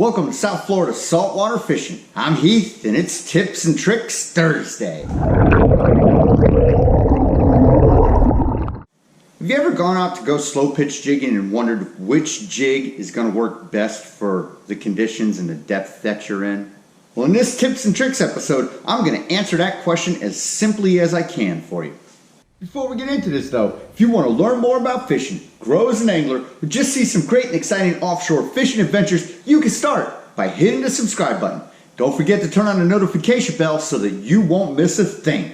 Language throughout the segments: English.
Welcome to South Florida Saltwater Fishing. I'm Heath and it's Tips and Tricks Thursday. Have you ever gone out to go slow pitch jigging and wondered which jig is going to work best for the conditions and the depth that you're in? Well, in this Tips and Tricks episode, I'm going to answer that question as simply as I can for you. Before we get into this though, if you want to learn more about fishing, grow as an angler, or just see some great and exciting offshore fishing adventures, you can start by hitting the subscribe button. Don't forget to turn on the notification bell so that you won't miss a thing.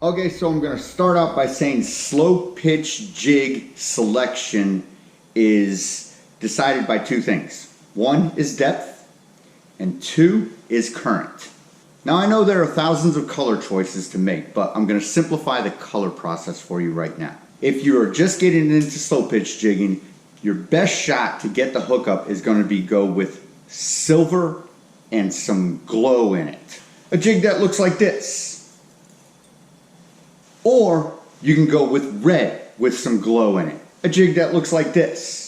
Okay, so I'm going to start out by saying slow pitch jig selection is decided by two things. One is depth and two is current. Now I know there are thousands of color choices to make, but I'm going to simplify the color process for you right now. If you are just getting into slow pitch jigging, your best shot to get the hookup is going to be go with silver and some glow in it. A jig that looks like this. Or you can go with red with some glow in it. A jig that looks like this.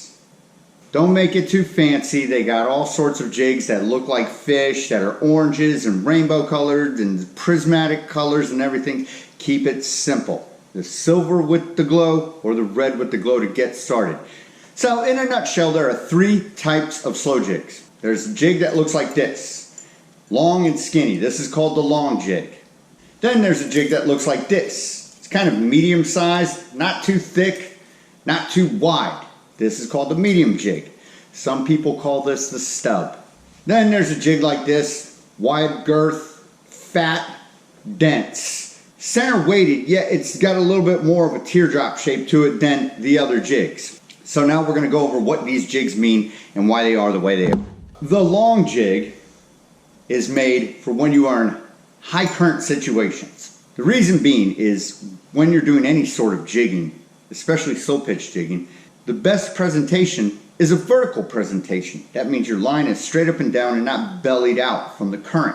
Don't make it too fancy. They got all sorts of jigs that look like fish, that are oranges and rainbow colored and prismatic colors and everything. Keep it simple. The silver with the glow or the red with the glow to get started. So in a nutshell, there are three types of slow jigs. There's a jig that looks like this. Long and skinny. This is called the long jig. Then there's a jig that looks like this. It's kind of medium sized, not too thick, not too wide. This is called the medium jig. Some people call this the stub. Then there's a jig like this, wide girth, fat, dense. Center weighted, yet it's got a little bit more of a teardrop shape to it than the other jigs. So now we're gonna go over what these jigs mean and why they are the way they are. The long jig is made for when you are in high current situations. The reason being is when you're doing any sort of jigging, especially slow pitch jigging, the best presentation is a vertical presentation. That means your line is straight up and down and not bellied out from the current.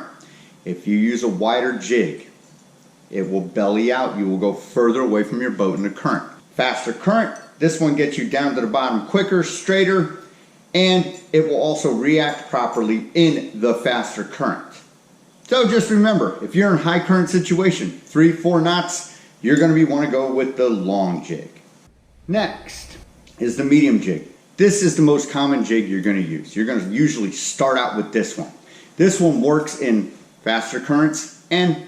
If you use a wider jig, it will belly out. You will go further away from your boat in the current. Faster current, this one gets you down to the bottom quicker, straighter, and it will also react properly in the faster current. So just remember, if you're in a high current situation, 3-4 knots, you're going to want to go with the long jig. Next is the medium jig. This is the most common jig you're going to use. You're going to usually start out with this one. This one works in faster currents and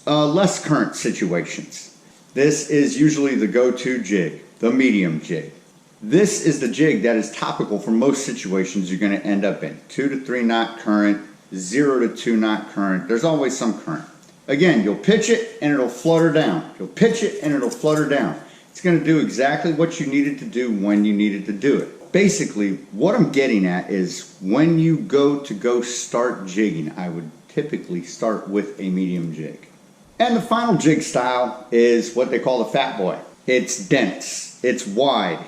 less current situations. This is usually the go-to jig, the medium jig. This is the jig that is topical for most situations you're going to end up in. 2 to 3 knot current, 0 to 2 knot current. There's always some current. Again, you'll pitch it and it'll flutter down. You'll pitch it and it'll flutter down. It's going to do exactly what you needed to do when you needed to do it. Basically, what I'm getting at is when you go start jigging, I would typically start with a medium jig. And the final jig style is what they call the fat boy. It's dense, it's wide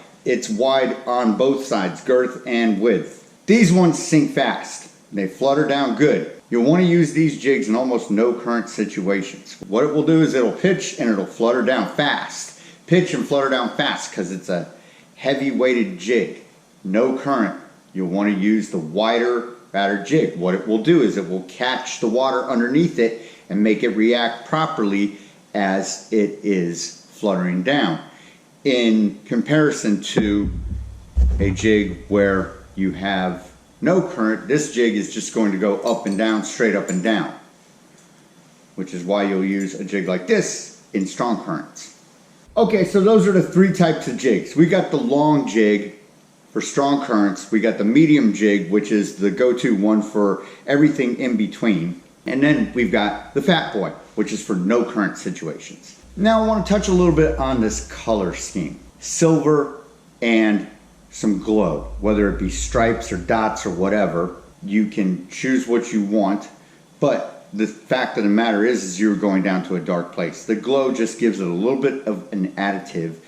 on both sides, girth and width. These ones sink fast, they flutter down good. You'll want to use these jigs in almost no current situations. What it will do is it'll pitch and it'll flutter down fast. Pitch and flutter down fast because it's a heavy weighted jig. No current. You'll want to use the wider, fatter jig. What it will do is it will catch the water underneath it and make it react properly as it is fluttering down. In comparison to a jig where you have no current, this jig is just going to go up and down, straight up and down, which is why you'll use a jig like this in strong currents. Okay, so those are the three types of jigs. We got the long jig for strong currents. We got the medium jig, which is the go-to one for everything in between. And then we've got the fat boy, which is for no current situations. Now I want to touch a little bit on this color scheme. Silver and some glow, whether it be stripes or dots or whatever. You can choose what you want, but the fact of the matter is you're going down to a dark place. The glow just gives it a little bit of an additive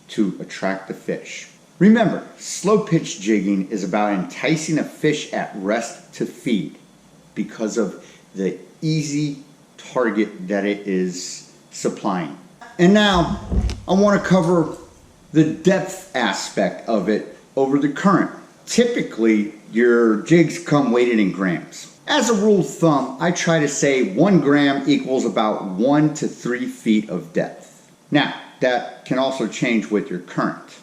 to attract the fish. Remember, slow pitch jigging is about enticing a fish at rest to feed because of the easy target that it is supplying. And now I want to cover the depth aspect of it over the current. typically your jigs come weighted in grams. As a rule of thumb, I try to say 1 gram equals about 1 to 3 feet of depth. Now, that can also change with your current.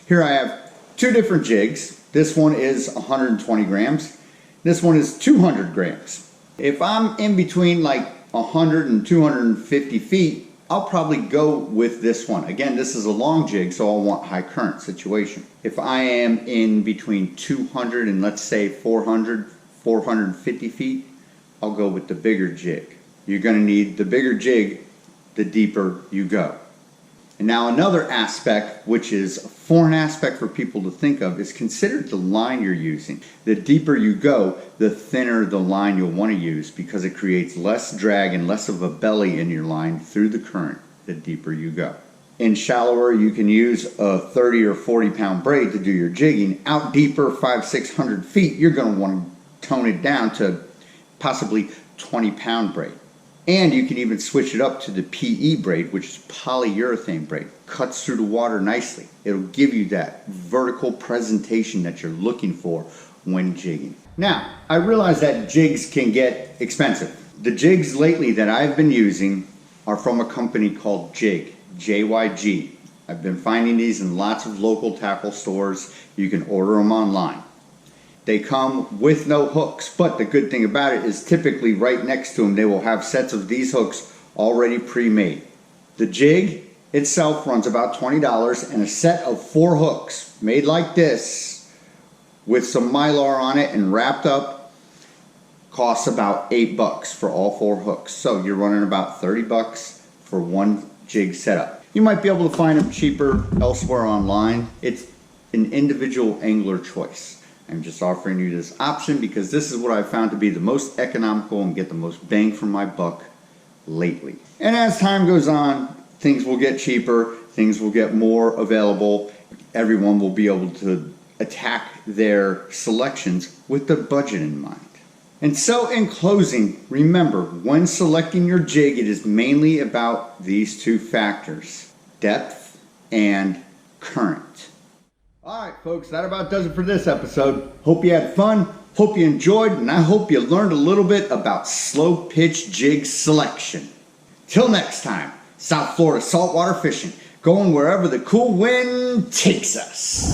Here I have 2 different jigs. This one is 120 grams. This one is 200 grams. If I'm in between like 100 and 250 feet, I'll probably go with this one. Again, this is a long jig, so I'll want high current situation. If I am in between 200 and let's say 400, 450 feet, I'll go with the bigger jig. You're going to need the bigger jig the deeper you go. And now another aspect, which is a foreign aspect for people to think of, is consider the line you're using. The deeper you go, the thinner the line you'll want to use because it creates less drag and less of a belly in your line through the current the deeper you go. In shallower, you can use a 30 or 40 pound braid to do your jigging. Out deeper, 500-600 feet, you're going to want to tone it down to possibly 20 pound braid. And you can even switch it up to the PE braid, which is polyurethane braid. Cuts through the water nicely. It'll give you that vertical presentation that you're looking for when jigging. Now, I realize that jigs can get expensive. The jigs lately that I've been using are from a company called Jyg, J-Y-G. I've been finding these in lots of local tackle stores. You can order them online. They come with no hooks, but the good thing about it is typically right next to them they will have sets of these hooks already pre-made. The jig itself runs about $20 and a set of 4 hooks made like this with some mylar on it and wrapped up costs about $8 for all 4 hooks. So you're running about $30 for one jig setup. You might be able to find them cheaper elsewhere online. It's an individual angler choice. I'm just offering you this option because this is what I've found to be the most economical and get the most bang for my buck lately. And as time goes on, things will get cheaper, things will get more available. Everyone will be able to attack their selections with their budget in mind. And so in closing, remember, when selecting your jig, it is mainly about these 2 factors, depth and current. Alright folks, that about does it for this episode. Hope you had fun, hope you enjoyed, and I hope you learned a little bit about slow pitch jig selection. Till next time, South Florida saltwater fishing, going wherever the cool wind takes us.